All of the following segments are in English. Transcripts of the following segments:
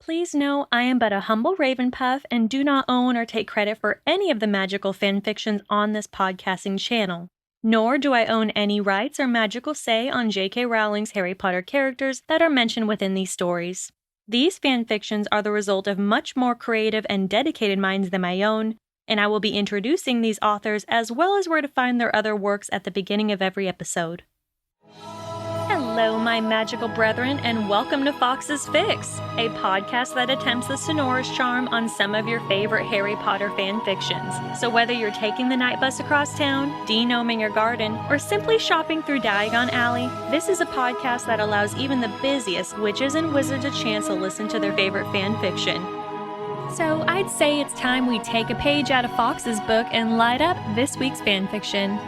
Please know I am but a humble Ravenpuff and do not own or take credit for any of the magical fanfictions on this podcasting channel. Nor do I own any rights or magical say on J.K. Rowling's Harry Potter characters that are mentioned within these stories. These fanfictions are the result of much more creative and dedicated minds than my own, and I will be introducing these authors as well as where to find their other works at the beginning of every episode. Hello, my magical brethren, and welcome to Fawkes Fics, a podcast that attempts the Sonorous Charm on some of your favorite Harry Potter fanfictions. So whether you're taking the night bus across town, de-gnoming your garden, or simply shopping through Diagon Alley, this is a podcast that allows even the busiest witches and wizards a chance to listen to their favorite fanfiction. So I'd say it's time we take a page out of Fawkes' book and light up this week's fanfiction.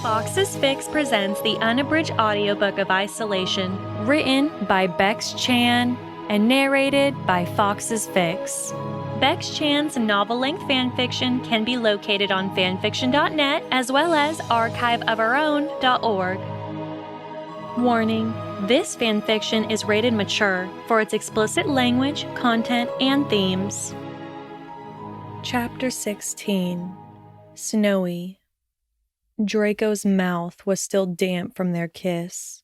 Fawkes Fics presents the unabridged audiobook of Isolation, written by Bex-Chan and narrated by Fawkes Fics. Bex-Chan's novel-length fanfiction can be located on fanfiction.net as well as archiveofourown.org. Warning: this fanfiction is rated mature for its explicit language, content, and themes. Chapter 16. Snowy. Draco's mouth was still damp from their kiss.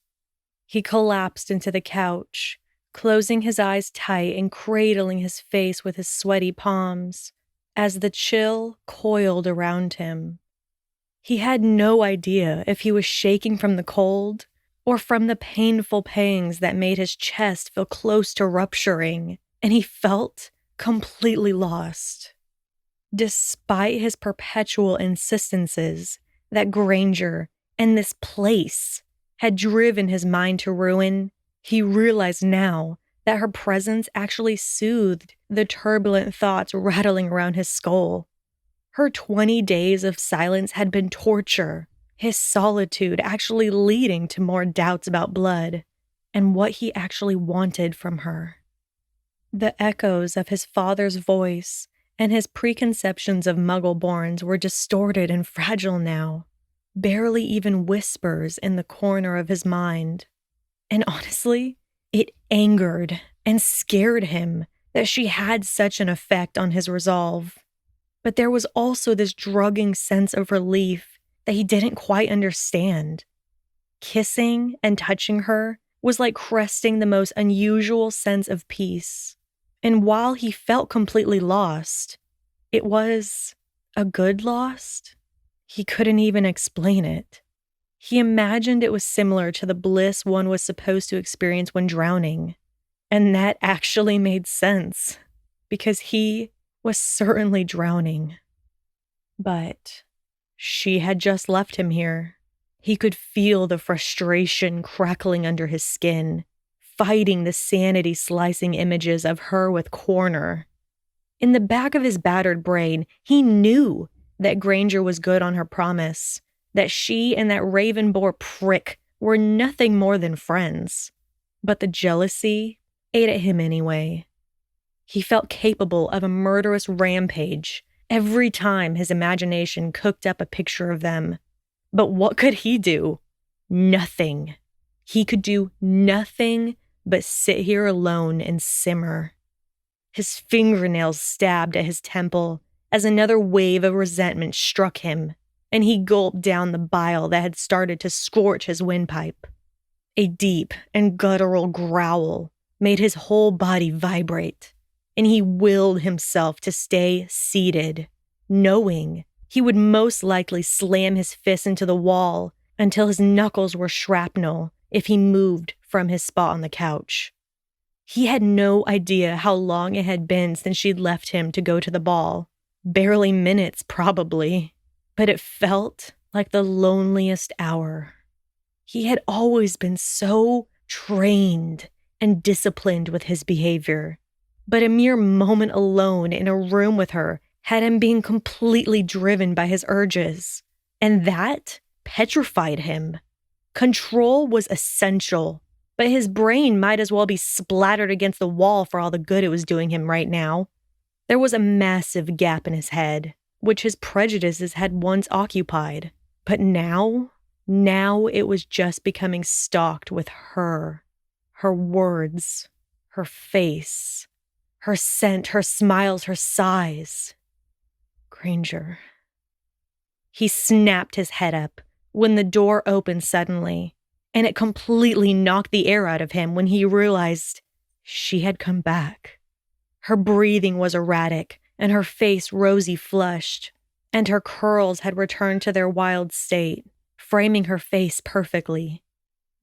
He collapsed into the couch, closing his eyes tight and cradling his face with his sweaty palms, as the chill coiled around him. He had no idea if he was shaking from the cold or from the painful pangs that made his chest feel close to rupturing, and he felt completely lost. Despite his perpetual insistences that Granger and this place had driven his mind to ruin, he realized now that her presence actually soothed the turbulent thoughts rattling around his skull. Her 20 days of silence had been torture, his solitude actually leading to more doubts about blood and what he actually wanted from her. The echoes of his father's voice and his preconceptions of Muggle-borns were distorted and fragile now, barely even whispers in the corner of his mind. And honestly, it angered and scared him that she had such an effect on his resolve. But there was also this drugging sense of relief that he didn't quite understand. Kissing and touching her was like cresting the most unusual sense of peace. And while he felt completely lost, it was a good lost. He couldn't even explain it. He imagined it was similar to the bliss one was supposed to experience when drowning. And that actually made sense, because he was certainly drowning. But she had just left him here. He could feel the frustration crackling under his skin, fighting the sanity-slicing images of her with Corner. In the back of his battered brain, he knew that Granger was good on her promise, that she and that Ravenboar prick were nothing more than friends. But the jealousy ate at him anyway. He felt capable of a murderous rampage every time his imagination cooked up a picture of them. But what could he do? Nothing. He could do nothing but sit here alone and simmer. His fingernails stabbed at his temple as another wave of resentment struck him, and he gulped down the bile that had started to scorch his windpipe. A deep and guttural growl made his whole body vibrate, and he willed himself to stay seated, knowing he would most likely slam his fist into the wall until his knuckles were shrapnel if he moved from his spot on the couch. He had no idea how long it had been since she'd left him to go to the ball. Barely minutes, probably. But it felt like the loneliest hour. He had always been so trained and disciplined with his behavior. But a mere moment alone in a room with her had him being completely driven by his urges. And that petrified him. Control was essential. But his brain might as well be splattered against the wall for all the good it was doing him right now. There was a massive gap in his head, which his prejudices had once occupied. But now it was just becoming stocked with her words. Her face, her scent, her smiles, her sighs. Granger. He snapped his head up when the door opened suddenly, and it completely knocked the air out of him when he realized she had come back. Her breathing was erratic, and her face rosy flushed, and her curls had returned to their wild state, framing her face perfectly.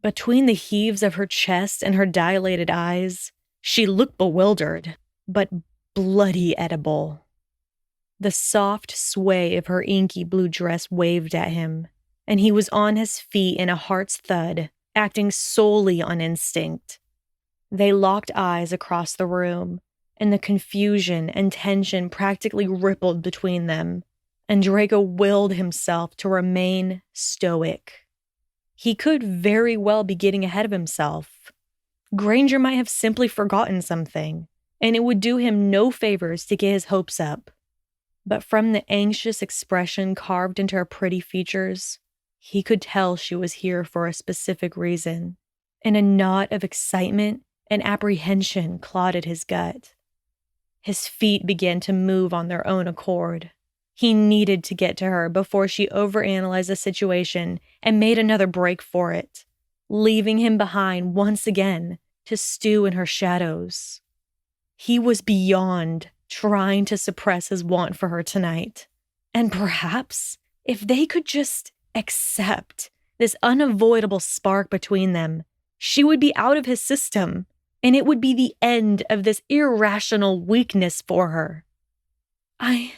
Between the heaves of her chest and her dilated eyes, she looked bewildered, but bloody edible. The soft sway of her inky blue dress waved at him, and he was on his feet in a heart's thud, acting solely on instinct. They locked eyes across the room, and the confusion and tension practically rippled between them, and Draco willed himself to remain stoic. He could very well be getting ahead of himself. Granger might have simply forgotten something, and it would do him no favors to get his hopes up. But from the anxious expression carved into her pretty features, he could tell she was here for a specific reason, and a knot of excitement and apprehension clouded his gut. His feet began to move on their own accord. He needed to get to her before she overanalyzed the situation and made another break for it, leaving him behind once again to stew in her shadows. He was beyond trying to suppress his want for her tonight. And perhaps, if they could just accept this unavoidable spark between them, she would be out of his system, and it would be the end of this irrational weakness for her. I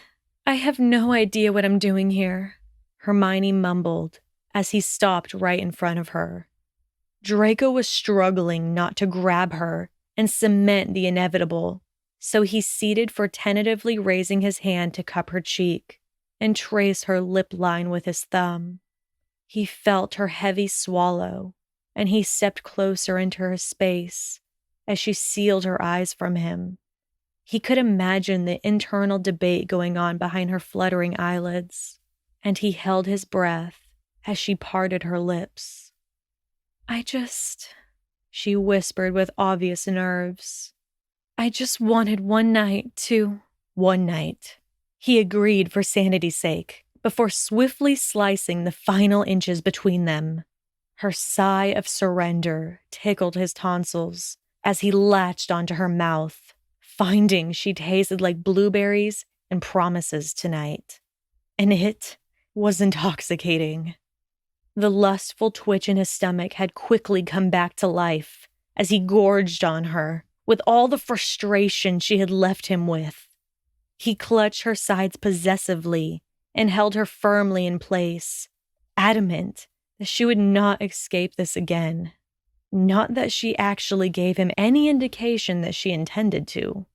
have no idea what I'm doing here, Hermione mumbled as he stopped right in front of her. Draco was struggling not to grab her and cement the inevitable, so he ceded for tentatively raising his hand to cup her cheek and trace her lip line with his thumb. He felt her heavy swallow, and he stepped closer into her space as she sealed her eyes from him. He could imagine the internal debate going on behind her fluttering eyelids, and he held his breath as she parted her lips. She whispered with obvious nerves. I just wanted one night. He agreed for sanity's sake, before swiftly slicing the final inches between them. Her sigh of surrender tickled his tonsils as he latched onto her mouth, finding she tasted like blueberries and promises tonight. And it was intoxicating. The lustful twitch in his stomach had quickly come back to life as he gorged on her with all the frustration she had left him with. He clutched her sides possessively and held her firmly in place, adamant that she would not escape this again. Not that she actually gave him any indication that she intended to.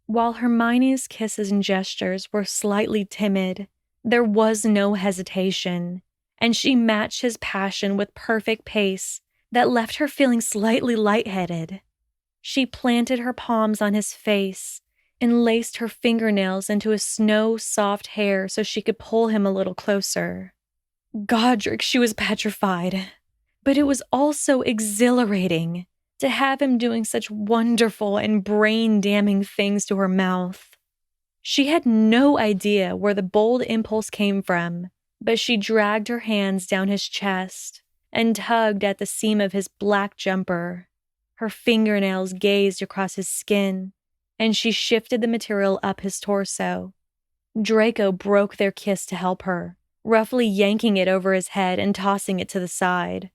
While Hermione's kisses and gestures were slightly timid, there was no hesitation, and she matched his passion with perfect pace that left her feeling slightly lightheaded. She planted her palms on his face and laced her fingernails into his snow-soft hair so she could pull him a little closer. Godric, she was petrified, but it was also exhilarating to have him doing such wonderful and brain-damning things to her mouth. She had no idea where the bold impulse came from, but she dragged her hands down his chest and tugged at the seam of his black jumper. Her fingernails gazed across his skin, and she shifted the material up his torso. Draco broke their kiss to help her, roughly yanking it over his head and tossing it to the side.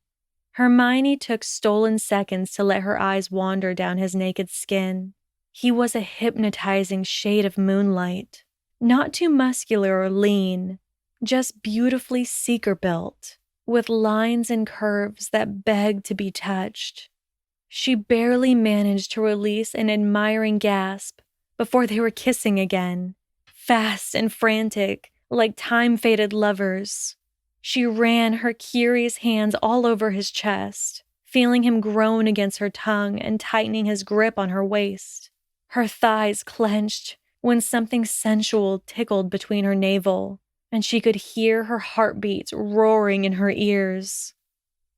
Hermione took stolen seconds to let her eyes wander down his naked skin. He was a hypnotizing shade of moonlight, not too muscular or lean, just beautifully seeker-built, with lines and curves that begged to be touched. She barely managed to release an admiring gasp before they were kissing again, fast and frantic, like time-fated lovers. She ran her curious hands all over his chest, feeling him groan against her tongue and tightening his grip on her waist. Her thighs clenched when something sensual tickled between her navel, and she could hear her heartbeats roaring in her ears.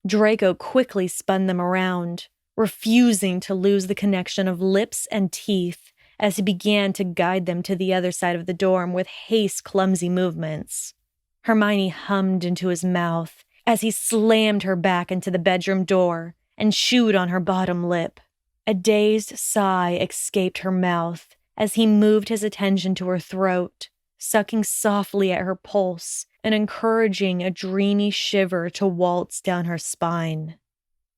Draco quickly spun them around, refusing to lose the connection of lips and teeth as he began to guide them to the other side of the dorm with hasty, clumsy movements. Hermione hummed into his mouth as he slammed her back into the bedroom door and chewed on her bottom lip. A dazed sigh escaped her mouth as he moved his attention to her throat, sucking softly at her pulse and encouraging a dreamy shiver to waltz down her spine.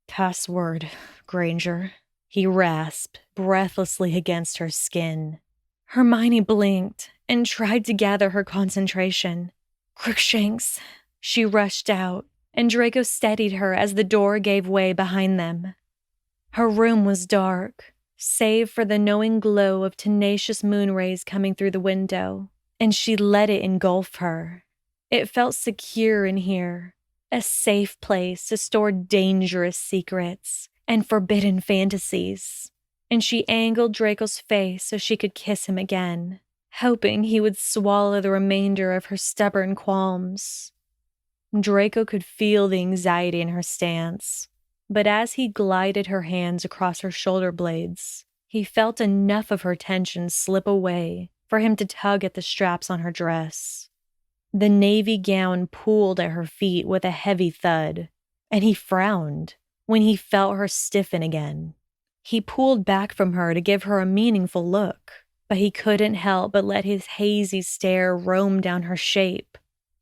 "Password, Granger," he rasped breathlessly against her skin. Hermione blinked and tried to gather her concentration. "Crookshanks," she rushed out, and Draco steadied her as the door gave way behind them. Her room was dark, save for the knowing glow of tenacious moon rays coming through the window, and she let it engulf her. It felt secure in here, a safe place to store dangerous secrets and forbidden fantasies, and she angled Draco's face so she could kiss him again, hoping he would swallow the remainder of her stubborn qualms. Draco could feel the anxiety in her stance, but as he glided her hands across her shoulder blades, he felt enough of her tension slip away for him to tug at the straps on her dress. The navy gown pooled at her feet with a heavy thud, and he frowned when he felt her stiffen again. He pulled back from her to give her a meaningful look, but he couldn't help but let his hazy stare roam down her shape.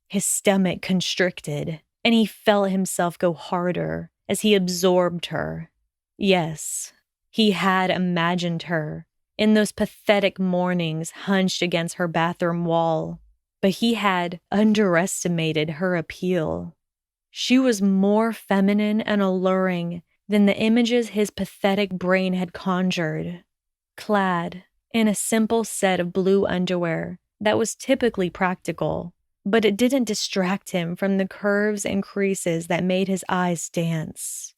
His stomach constricted, and he felt himself go harder as he absorbed her. Yes, he had imagined her in those pathetic mornings hunched against her bathroom wall, but he had underestimated her appeal. She was more feminine and alluring than the images his pathetic brain had conjured. Clad in a simple set of blue underwear that was typically practical, but it didn't distract him from the curves and creases that made his eyes dance.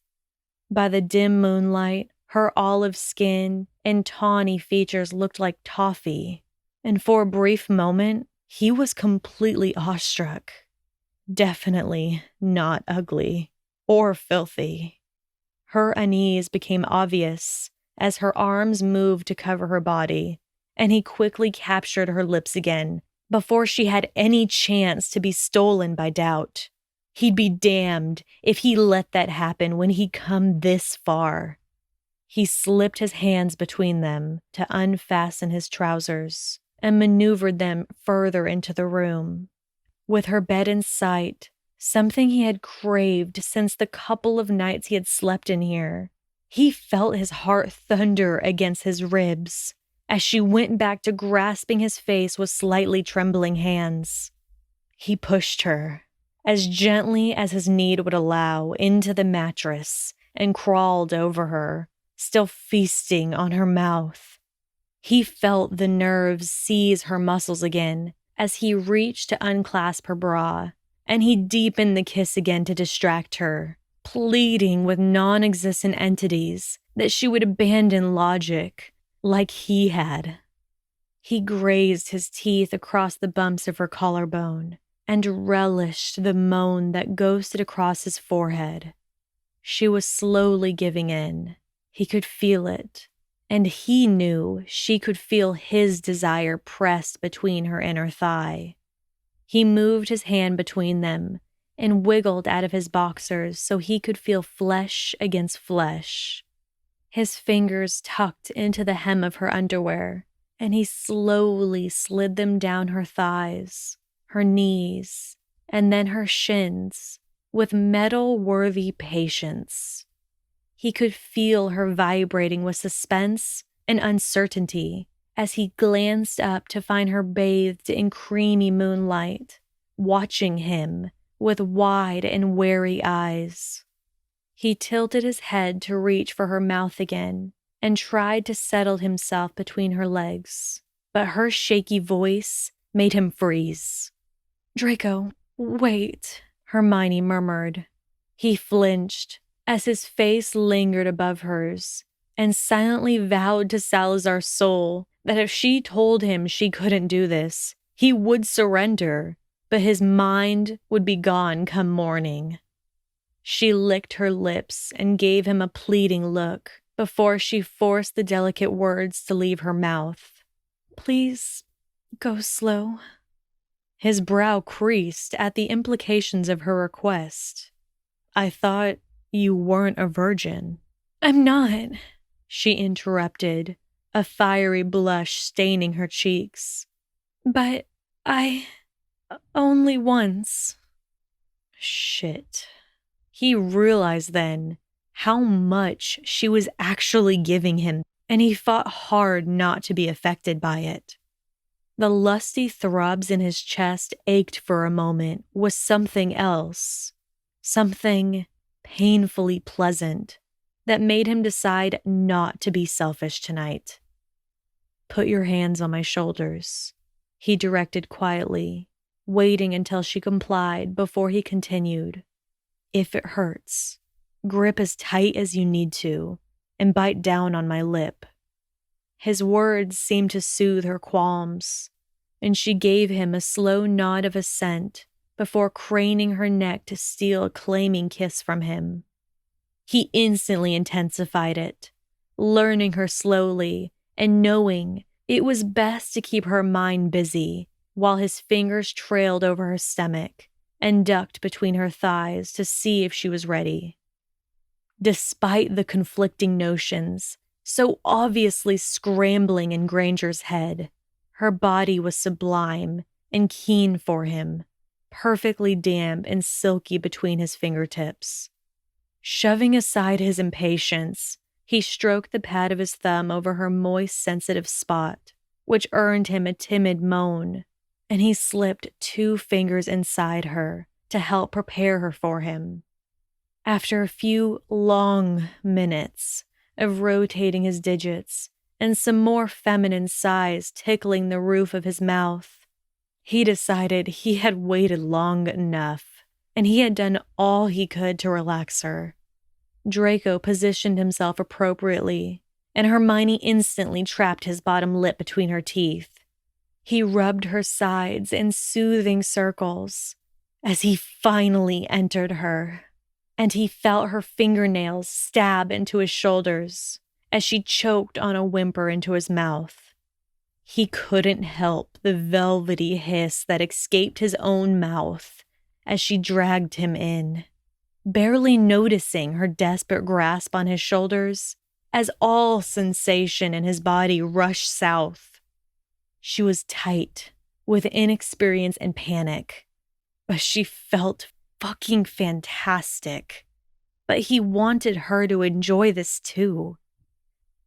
By the dim moonlight, her olive skin and tawny features looked like toffee, and for a brief moment, he was completely awestruck. Definitely not ugly or filthy. Her unease became obvious as her arms moved to cover her body, and he quickly captured her lips again before she had any chance to be stolen by doubt. He'd be damned if he let that happen when he'd come this far. He slipped his hands between them to unfasten his trousers and maneuvered them further into the room. With her bed in sight, something he had craved since the couple of nights he had slept in here, he felt his heart thunder against his ribs as she went back to grasping his face with slightly trembling hands. He pushed her, as gently as his need would allow, into the mattress and crawled over her, still feasting on her mouth. He felt the nerves seize her muscles again as he reached to unclasp her bra, and he deepened the kiss again to distract her, pleading with non-existent entities that she would abandon logic like he had. He grazed his teeth across the bumps of her collarbone and relished the moan that ghosted across his forehead. She was slowly giving in. He could feel it, and he knew she could feel his desire pressed between her inner thigh. He moved his hand between them and wiggled out of his boxers so he could feel flesh against flesh. His fingers tucked into the hem of her underwear, and he slowly slid them down her thighs, her knees, and then her shins with metal-worthy patience. He could feel her vibrating with suspense and uncertainty as he glanced up to find her bathed in creamy moonlight, watching him with wide and wary eyes. He tilted his head to reach for her mouth again and tried to settle himself between her legs, but her shaky voice made him freeze. "Draco, wait," Hermione murmured. He flinched as his face lingered above hers, and silently vowed to Salazar's soul that if she told him she couldn't do this, he would surrender, but his mind would be gone come morning. She licked her lips and gave him a pleading look before she forced the delicate words to leave her mouth. "Please, go slow." His brow creased at the implications of her request. "I thought you weren't a virgin." "I'm not," she interrupted, a fiery blush staining her cheeks. "But only once." Shit. He realized then how much she was actually giving him, and he fought hard not to be affected by it. The lusty throbs in his chest ached for a moment with something else, something painfully pleasant that made him decide not to be selfish tonight. "Put your hands on my shoulders," he directed quietly, waiting until she complied before he continued. "If it hurts, grip as tight as you need to and bite down on my lip." His words seemed to soothe her qualms, and she gave him a slow nod of assent before craning her neck to steal a claiming kiss from him. He instantly intensified it, learning her slowly and knowing it was best to keep her mind busy while his fingers trailed over her stomach and ducked between her thighs to see if she was ready. Despite the conflicting notions, so obviously scrambling in Granger's head, her body was sublime and keen for him, perfectly damp and silky between his fingertips. Shoving aside his impatience, he stroked the pad of his thumb over her moist, sensitive spot, which earned him a timid moan, and he slipped 2 fingers inside her to help prepare her for him. After a few long minutes of rotating his digits and some more feminine sighs tickling the roof of his mouth, he decided he had waited long enough, and he had done all he could to relax her. Draco positioned himself appropriately, and Hermione instantly trapped his bottom lip between her teeth. He rubbed her sides in soothing circles as he finally entered her, and he felt her fingernails stab into his shoulders as she choked on a whimper into his mouth. He couldn't help the velvety hiss that escaped his own mouth as she dragged him in, barely noticing her desperate grasp on his shoulders as all sensation in his body rushed south. She was tight with inexperience and panic, but she felt fucking fantastic. But he wanted her to enjoy this too.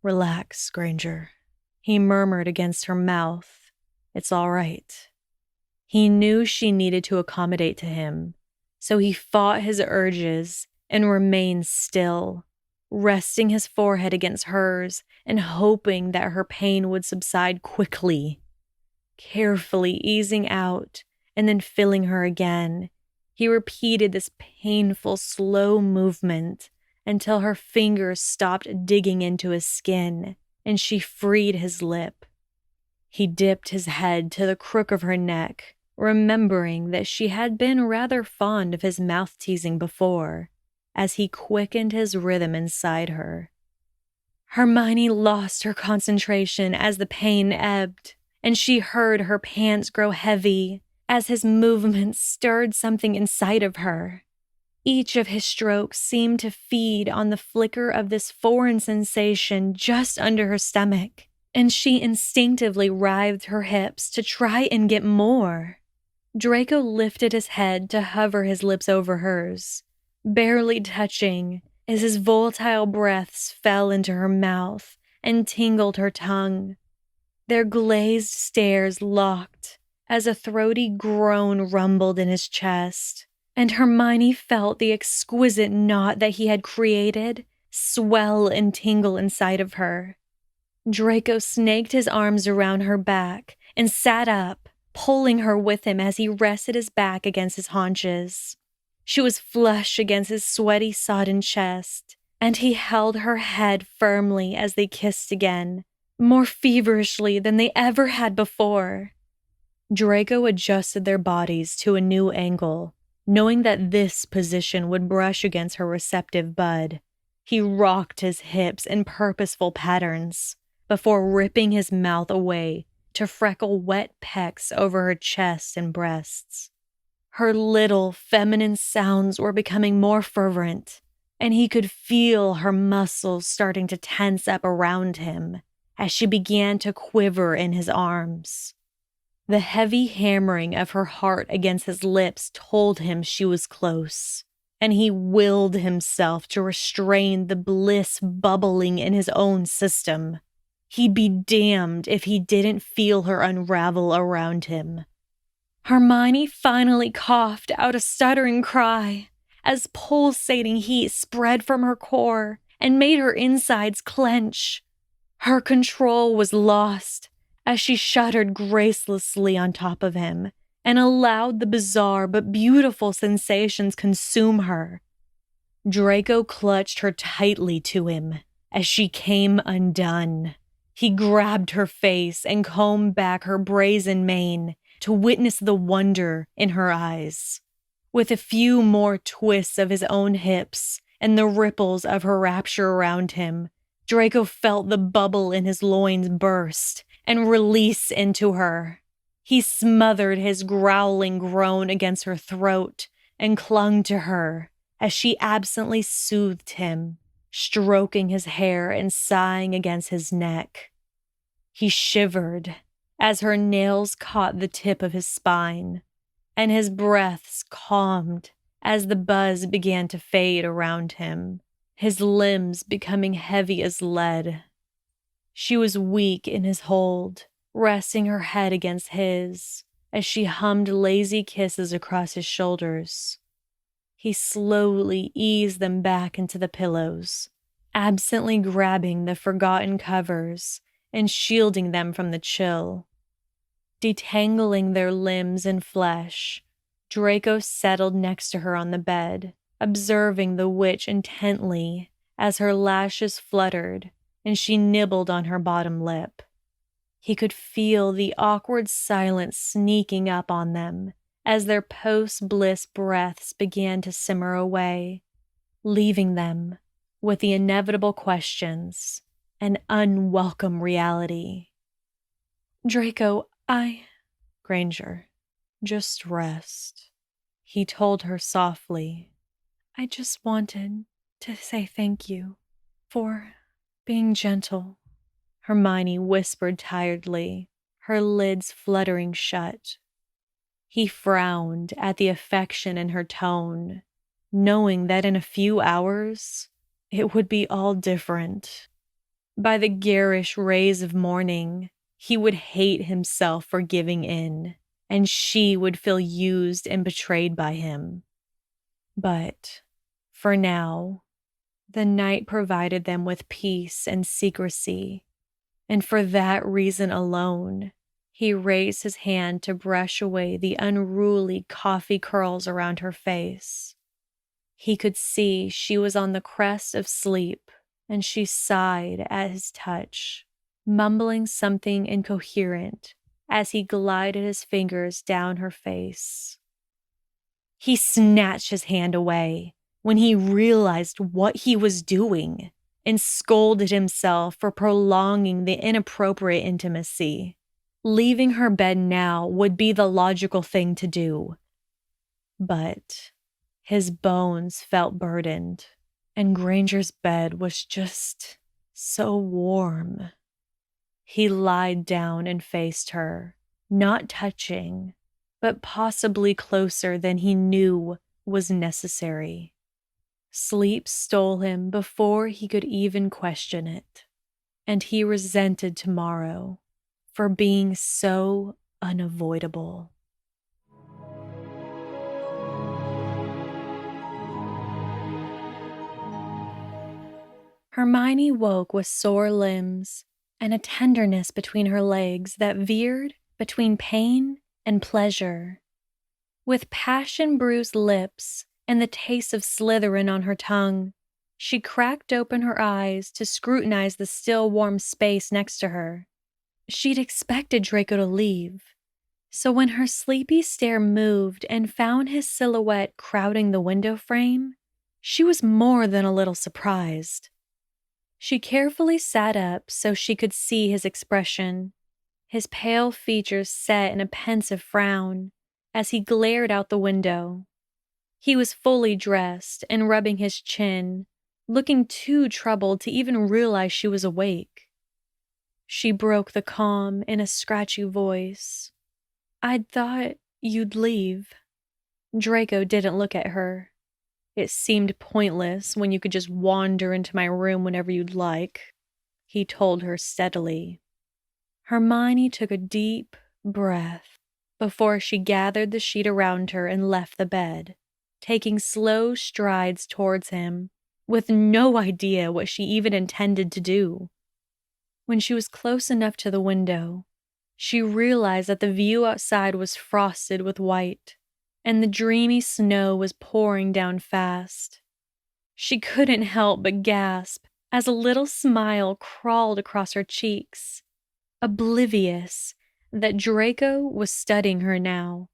"Relax, Granger," he murmured against her mouth. "It's all right." He knew she needed to accommodate to him, so he fought his urges and remained still, resting his forehead against hers and hoping that her pain would subside quickly. Carefully easing out and then filling her again, he repeated this painful, slow movement until her fingers stopped digging into his skin and she freed his lip. He dipped his head to the crook of her neck, remembering that she had been rather fond of his mouth-teasing before, as he quickened his rhythm inside her. Hermione lost her concentration as the pain ebbed, and she heard her pants grow heavy as his movements stirred something inside of her. Each of his strokes seemed to feed on the flicker of this foreign sensation just under her stomach, and she instinctively writhed her hips to try and get more. Draco lifted his head to hover his lips over hers, barely touching as his volatile breaths fell into her mouth and tingled her tongue. Their glazed stares locked as a throaty groan rumbled in his chest, and Hermione felt the exquisite knot that he had created swell and tingle inside of her. Draco snaked his arms around her back and sat up, pulling her with him as he rested his back against his haunches. She was flush against his sweaty, sodden chest, and he held her head firmly as they kissed again, more feverishly than they ever had before. Draco adjusted their bodies to a new angle, Knowing that this position would brush against her receptive bud, he rocked his hips in purposeful patterns before ripping his mouth away to freckle wet pecks over her chest and breasts. Her little feminine sounds were becoming more fervent, and he could feel her muscles starting to tense up around him as she began to quiver in his arms. The heavy hammering of her heart against his lips told him she was close, and he willed himself to restrain the bliss bubbling in his own system. He'd be damned if he didn't feel her unravel around him. Hermione finally coughed out a stuttering cry as pulsating heat spread from her core and made her insides clench. Her control was lost as she shuddered gracelessly on top of him and allowed the bizarre but beautiful sensations consume her. Draco clutched her tightly to him as she came undone. He grabbed her face and combed back her brazen mane to witness the wonder in her eyes. With a few more twists of his own hips and the ripples of her rapture around him, Draco felt the bubble in his loins burst and release into her. He smothered his growling groan against her throat and clung to her as she absently soothed him, stroking his hair and sighing against his neck. He shivered as her nails caught the tip of his spine, and his breaths calmed as the buzz began to fade around him, his limbs becoming heavy as lead. She was weak in his hold, resting her head against his as she hummed lazy kisses across his shoulders. He slowly eased them back into the pillows, absently grabbing the forgotten covers and shielding them from the chill. Detangling their limbs and flesh, Draco settled next to her on the bed, observing the witch intently as her lashes fluttered and she nibbled on her bottom lip. He could feel the awkward silence sneaking up on them as their post-bliss breaths began to simmer away, leaving them with the inevitable questions and unwelcome reality. Draco, Granger, just rest, he told her softly. I just wanted to say thank you for being gentle, Hermione whispered tiredly, her lids fluttering shut. He frowned at the affection in her tone, knowing that in a few hours it would be all different. By the garish rays of morning, he would hate himself for giving in, and she would feel used and betrayed by him. But, for now, the night provided them with peace and secrecy, and for that reason alone, he raised his hand to brush away the unruly coffee curls around her face. He could see she was on the crest of sleep, and she sighed at his touch, mumbling something incoherent as he glided his fingers down her face. He snatched his hand away when he realized what he was doing and scolded himself for prolonging the inappropriate intimacy. Leaving her bed now would be the logical thing to do. But his bones felt burdened, and Granger's bed was just so warm. He lied down and faced her, not touching, but possibly closer than he knew was necessary. Sleep stole him before he could even question it, and he resented tomorrow for being so unavoidable. Hermione woke with sore limbs and a tenderness between her legs that veered between pain and pleasure. With passion-bruised lips and the taste of Slytherin on her tongue, she cracked open her eyes to scrutinize the still warm space next to her. She'd expected Draco to leave, So when her sleepy stare moved and found his silhouette crowding the window frame, she was more than a little surprised. She carefully sat up so she could see his expression, his pale features set in a pensive frown as he glared out the window. He was fully dressed and rubbing his chin, looking too troubled to even realize she was awake. She broke the calm in a scratchy voice. "I'd thought you'd leave." Draco didn't look at her. "It seemed pointless when you could just wander into my room whenever you'd like," he told her steadily. Hermione took a deep breath before she gathered the sheet around her and left the bed, taking slow strides towards him, with no idea what she even intended to do. When she was close enough to the window, she realized that the view outside was frosted with white, and the dreamy snow was pouring down fast. She couldn't help but gasp as a little smile crawled across her cheeks, oblivious that Draco was studying her now,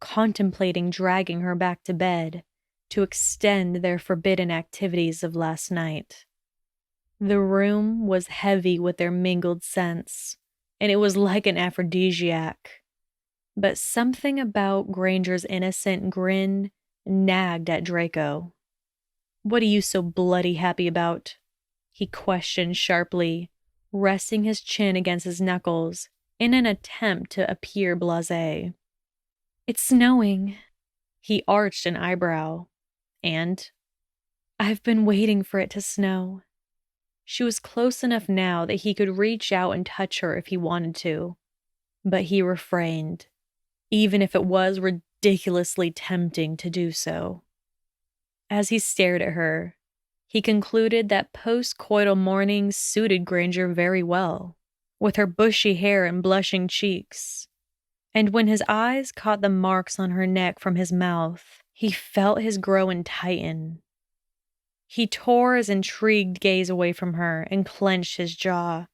contemplating dragging her back to bed to extend their forbidden activities of last night. The room was heavy with their mingled scents, and it was like an aphrodisiac. But something about Granger's innocent grin nagged at Draco. "What are you so bloody happy about?" he questioned sharply, resting his chin against his knuckles in an attempt to appear blasé. "It's snowing." He arched an eyebrow. "And?" "I've been waiting for it to snow." She was close enough now that he could reach out and touch her if he wanted to, but he refrained, even if it was ridiculously tempting to do so. As he stared at her, he concluded that post-coital mornings suited Granger very well, with her bushy hair and blushing cheeks. And when his eyes caught the marks on her neck from his mouth, he felt his groin tighten. He tore his intrigued gaze away from her and clenched his jaw,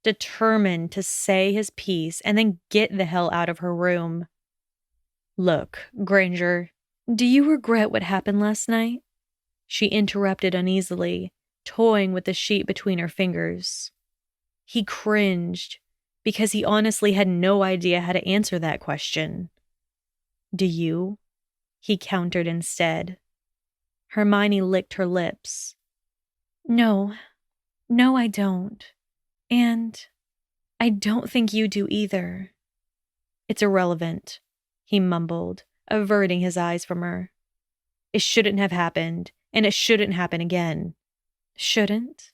determined to say his piece and then get the hell out of her room. "Look, Granger, do you regret what happened last night?" she interrupted uneasily, toying with the sheet between her fingers. He cringed, because he honestly had no idea how to answer that question. "Do you?" he countered instead. Hermione licked her lips. No, I don't. And I don't think you do either." "It's irrelevant," he mumbled, averting his eyes from her. "It shouldn't have happened, and it shouldn't happen again." "Shouldn't?"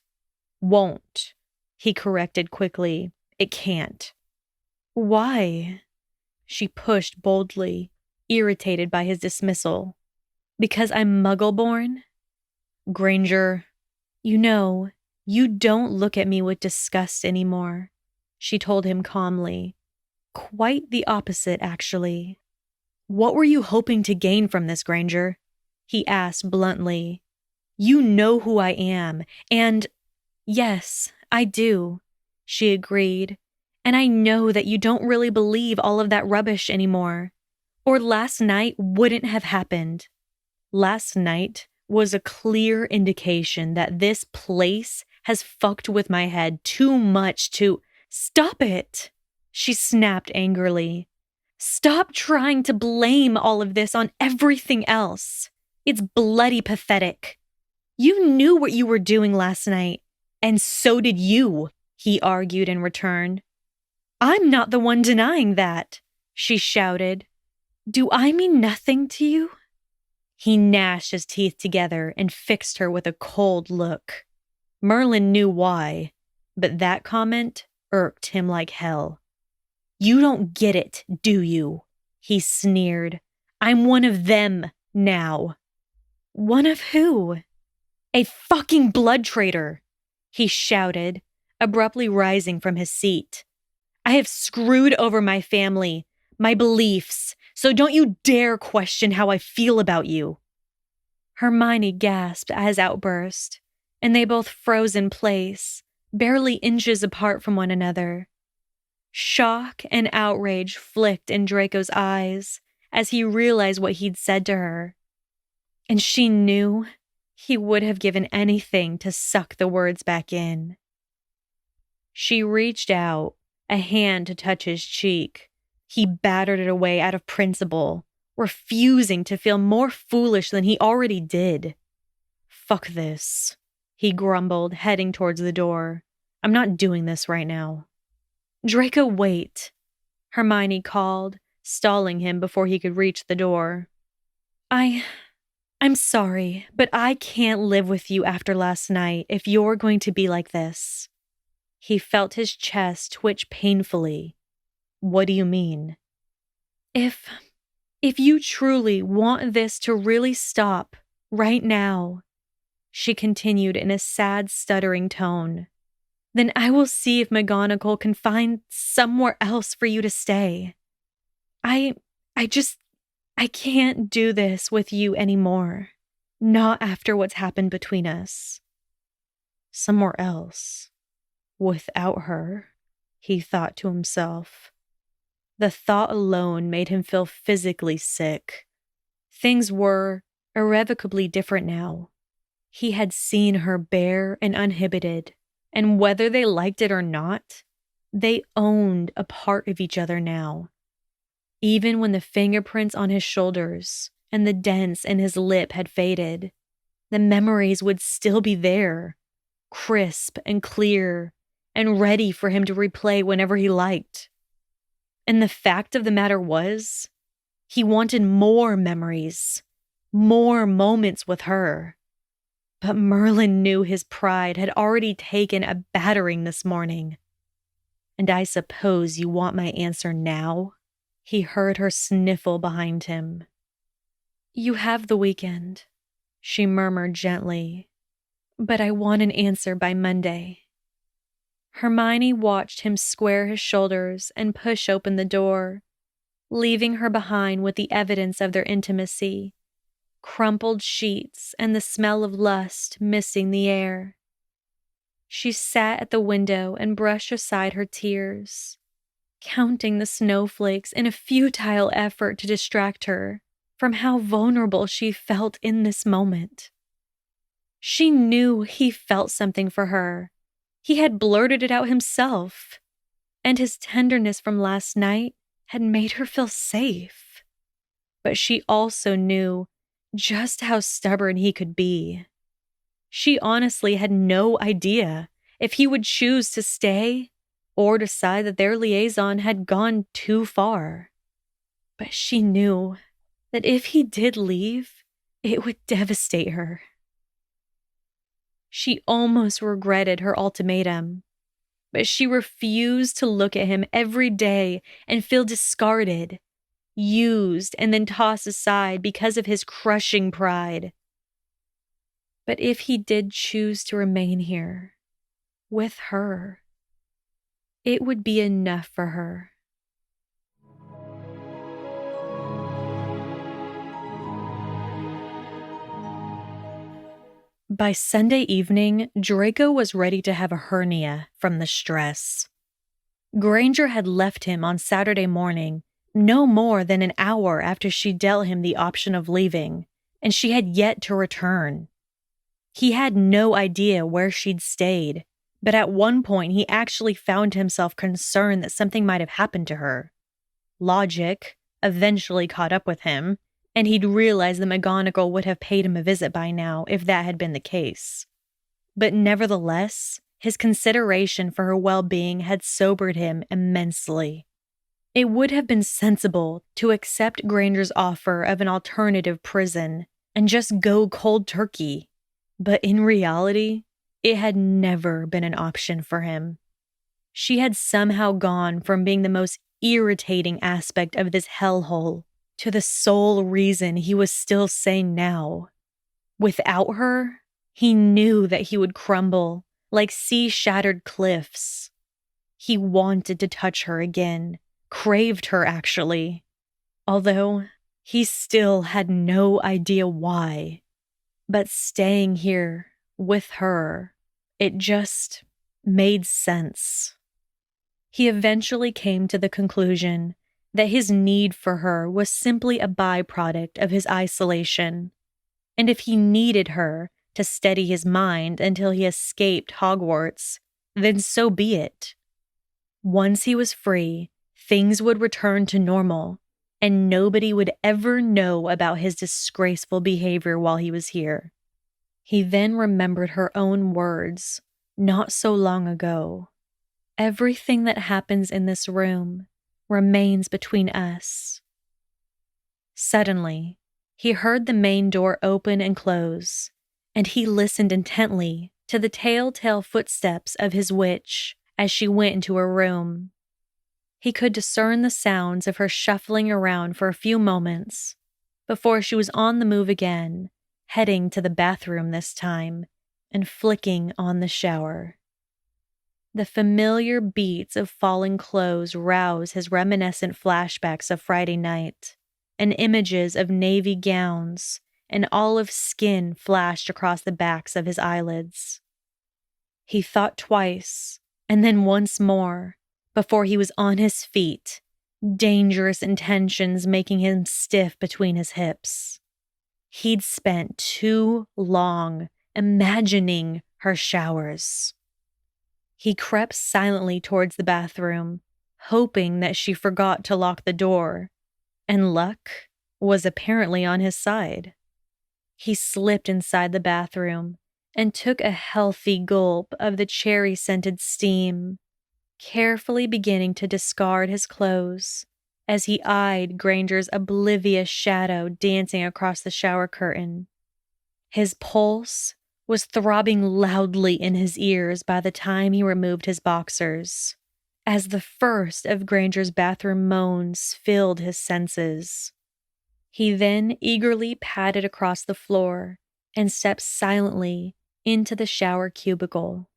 "Won't," he corrected quickly. "It can't." "Why?" she pushed boldly, irritated by his dismissal. "Because I'm Muggle-born?" "Granger, you know, you don't look at me with disgust anymore," she told him calmly. "Quite the opposite, actually." "What were you hoping to gain from this, Granger?" he asked bluntly. "You know who I am, and—" "Yes, I do," she agreed. "And I know that you don't really believe all of that rubbish anymore, or last night wouldn't have happened." Last night was a clear indication that this place has fucked with my head too much to— "Stop it!" she snapped angrily. "Stop trying to blame all of this on everything else. It's bloody pathetic. You knew what you were doing last night, and so did you," he argued in return. "I'm not the one denying that," she shouted. "Do I mean nothing to you?" He gnashed his teeth together and fixed her with a cold look. Merlin knew why, but that comment irked him like hell. "You don't get it, do you?" he sneered. "I'm one of them now." "One of who?" "A fucking blood traitor," he shouted, abruptly rising from his seat. "I have screwed over my family, my beliefs, so don't you dare question how I feel about you." Hermione gasped at his outburst, and they both froze in place, barely inches apart from one another. Shock and outrage flicked in Draco's eyes as he realized what he'd said to her. And she knew he would have given anything to suck the words back in. She reached out, a hand to touch his cheek. He battered it away out of principle, refusing to feel more foolish than he already did. "Fuck this," he grumbled, heading towards the door. "I'm not doing this right now." "Draco, wait," Hermione called, stalling him before he could reach the door. I'm sorry, but I can't live with you after last night if you're going to be like this." He felt his chest twitch painfully. "What do you mean?" If you truly want this to really stop, right now," she continued in a sad, stuttering tone, "then I will see if McGonagall can find somewhere else for you to stay. I can't do this with you anymore. Not after what's happened between us." Somewhere else. Without her, he thought to himself. The thought alone made him feel physically sick. Things were irrevocably different now. He had seen her bare and uninhibited, and whether they liked it or not, they owned a part of each other now. Even when the fingerprints on his shoulders and the dents in his lip had faded, the memories would still be there, crisp and clear, and ready for him to replay whenever he liked. And the fact of the matter was, he wanted more memories, more moments with her. But Merlin knew his pride had already taken a battering this morning. "And I suppose you want my answer now?" He heard her sniffle behind him. "You have the weekend," she murmured gently, "but I want an answer by Monday." Hermione watched him square his shoulders and push open the door, leaving her behind with the evidence of their intimacy, crumpled sheets and the smell of lust misting the air. She sat at the window and brushed aside her tears, counting the snowflakes in a futile effort to distract her from how vulnerable she felt in this moment. She knew he felt something for her. He had blurted it out himself, and his tenderness from last night had made her feel safe. But she also knew just how stubborn he could be. She honestly had no idea if he would choose to stay or decide that their liaison had gone too far. But she knew that if he did leave, it would devastate her. She almost regretted her ultimatum, but she refused to look at him every day and feel discarded, used, and then tossed aside because of his crushing pride. But if he did choose to remain here, with her, it would be enough for her. By Sunday evening, Draco was ready to have a hernia from the stress. Granger had left him on Saturday morning, no more than an hour after she dealt him the option of leaving, and she had yet to return. He had no idea where she'd stayed, but at one point he actually found himself concerned that something might have happened to her. Logic eventually caught up with him, and he'd realized that McGonagall would have paid him a visit by now if that had been the case. But nevertheless, his consideration for her well-being had sobered him immensely. It would have been sensible to accept Granger's offer of an alternative prison and just go cold turkey, but in reality, it had never been an option for him. She had somehow gone from being the most irritating aspect of this hellhole to the sole reason he was still sane now. Without her, he knew that he would crumble like sea-shattered cliffs. He wanted to touch her again, craved her actually, although he still had no idea why. But staying here with her, it just made sense. He eventually came to the conclusion that his need for her was simply a byproduct of his isolation, and if he needed her to steady his mind until he escaped Hogwarts, then so be it. Once he was free, things would return to normal, and nobody would ever know about his disgraceful behavior while he was here. He then remembered her own words, not so long ago. Everything that happens in this room remains between us. Suddenly, he heard the main door open and close, and he listened intently to the telltale footsteps of his witch as she went into her room. He could discern the sounds of her shuffling around for a few moments before she was on the move again, heading to the bathroom this time and flicking on the shower. The familiar beats of falling clothes roused his reminiscent flashbacks of Friday night, and images of navy gowns and olive skin flashed across the backs of his eyelids. He thought twice, and then once more, before he was on his feet, dangerous intentions making him stiff between his hips. He'd spent too long imagining her showers. He crept silently towards the bathroom, hoping that she forgot to lock the door, and luck was apparently on his side. He slipped inside the bathroom and took a healthy gulp of the cherry-scented steam, carefully beginning to discard his clothes as he eyed Granger's oblivious shadow dancing across the shower curtain. His pulse was throbbing loudly in his ears by the time he removed his boxers, as the first of Granger's bathroom moans filled his senses. He then eagerly padded across the floor and stepped silently into the shower cubicle.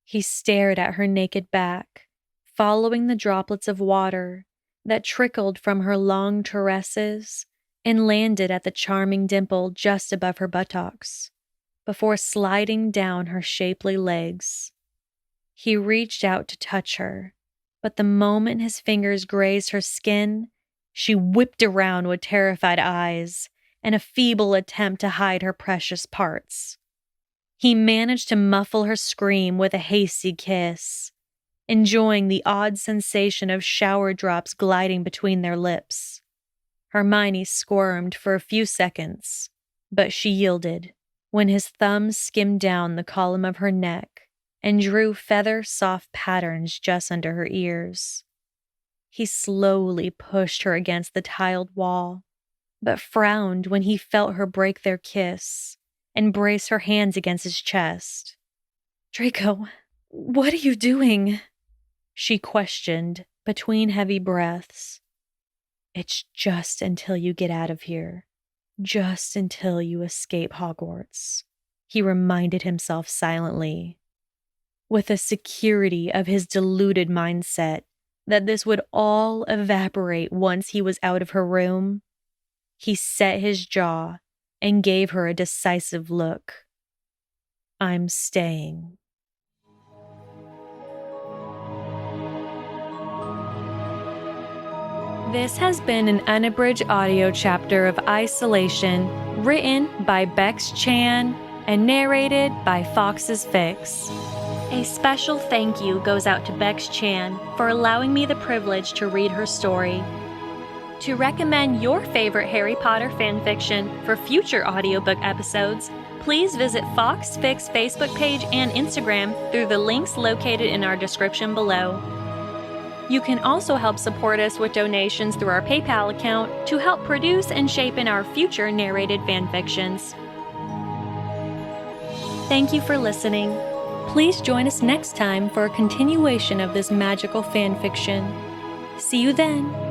He stared at her naked back, following the droplets of water that trickled from her long tresses and landed at the charming dimple just above her buttocks, before sliding down her shapely legs. He reached out to touch her, but the moment his fingers grazed her skin, she whipped around with terrified eyes and a feeble attempt to hide her precious parts. He managed to muffle her scream with a hasty kiss, enjoying the odd sensation of shower drops gliding between their lips. Hermione squirmed for a few seconds, but she yielded when his thumbs skimmed down the column of her neck and drew feather-soft patterns just under her ears. He slowly pushed her against the tiled wall, but frowned when he felt her break their kiss and brace her hands against his chest. "Draco, what are you doing?" she questioned between heavy breaths. "It's just until you get out of here. Just until you escape Hogwarts," he reminded himself silently, with a security of his deluded mindset that this would all evaporate once he was out of her room. He set his jaw and gave her a decisive look. "I'm staying." This has been an unabridged audio chapter of Isolation, written by Bex-Chan and narrated by Fawkes Fics. A special thank you goes out to Bex-Chan for allowing me the privilege to read her story. To recommend your favorite Harry Potter fanfiction for future audiobook episodes, please visit Fawkes Fics Facebook page and Instagram through the links located in our description below. You can also help support us with donations through our PayPal account to help produce and shape in our future narrated fanfictions. Thank you for listening. Please join us next time for a continuation of this magical fanfiction. See you then!